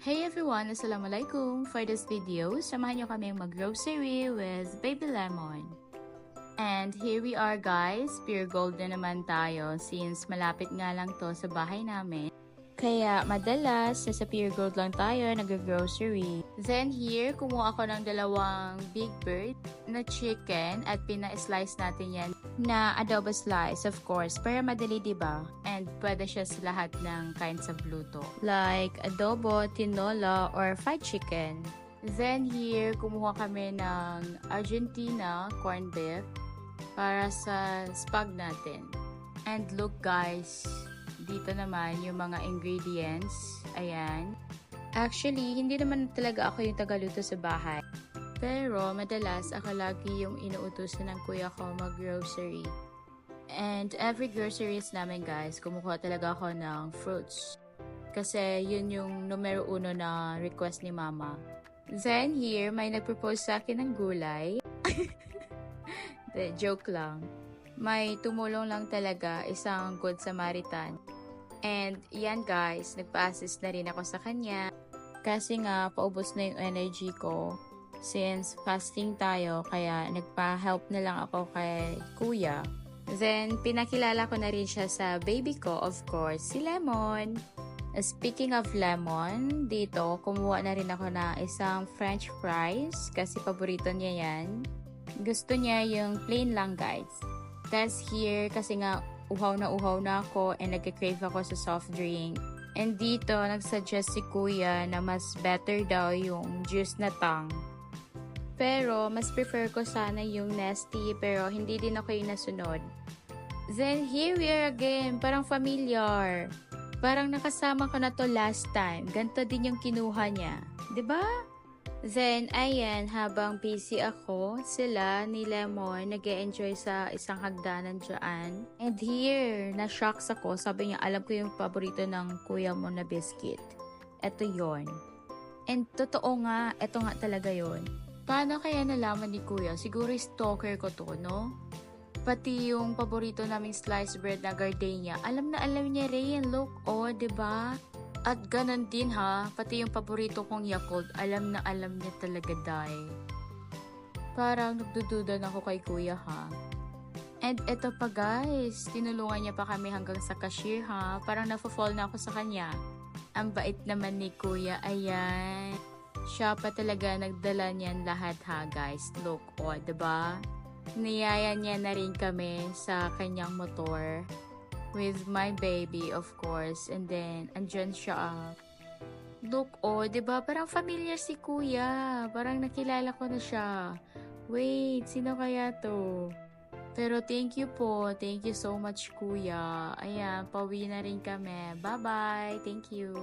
Hey everyone! Assalamualaikum! For this video, samahan nyo kaming mag-grocery with Baby Lemon. And here we are guys, pure gold na naman tayo since malapit nga lang to sa bahay namin. Kaya madalas, nasa pure gold lang tayo nag-grocery. Then here, kumuha ako ng dalawang Big Bird na chicken at pina-slice natin yan na adobo slice, of course, para madali, diba? And pwede siya sa lahat ng kinds of luto. Like adobo, tinola, or fried chicken. Then here, kumuha kami ng Argentina corned beef para sa spag natin. And look guys, dito naman yung mga ingredients. Ayan. Actually, hindi naman talaga ako yung tagaluto sa bahay. Pero madalas ako lagi yung inuutosan ng kuya ko mag-grocery. And every groceries namin guys, kumukuha talaga ako ng fruits. Kasi yun yung numero 1 na request ni mama. Then here, may nagpropose sa akin ng gulay. De, joke lang. May tumulong lang talaga, isang good Samaritan. And yan guys, nagpa-assist na rin ako sa kanya. Kasi nga, paubos na yung energy ko. Since fasting tayo, kaya nagpa-help na lang ako kay kuya. Then, pinakilala ko na rin siya sa baby ko, of course, si Lemon. Speaking of Lemon, dito, kumuha na rin ako na isang french fries kasi paborito niya yan. Gusto niya yung plain lang guys. That's here kasi nga uhaw na ako and nagka-crave ako sa soft drink. And dito, nagsuggest si kuya na mas better daw yung juice na tang. Pero, mas prefer ko sana yung Nestea pero hindi din ako yung nasunod. Then, here we are again. Parang familiar. Parang nakasama ko na to last time. Ganto din yung kinuha niya. 'Di ba? Then, ayan, habang busy ako, sila ni Lemon nag-e-enjoy sa isang hagdanan dyan. And here, na-shocks ako. Sabi niya, alam ko yung paborito ng kuya mo na biscuit. Ito yon. And totoo nga, ito nga talaga yon. Paano kaya nalaman ni kuya? Siguro stalker ko to, no? Pati yung paborito naming sliced bread na gardenia, alam na alam niya rin. Look, oh, 'di ba? At ganun din ha, pati yung paborito kong Yakult, alam na alam niya talaga dahil. Parang nagdududa na ako kay kuya ha. And eto pa guys, tinulungan niya pa kami hanggang sa cashier ha. Parang nafo-fall na ako sa kanya. Ang bait naman ni kuya, ayan. Siya pa talaga nagdala niyan lahat ha guys. Look, o, diba? Niyaya niya na rin kami sa kanyang motor. With my baby, of course. And then, andyan siya. Look, oh, diba? Parang familiar si kuya. Parang nakilala ko na siya. Wait, sino kaya to? Pero thank you po. Thank you so much, kuya. Ayan, pauwi na rin kami. Bye-bye. Thank you.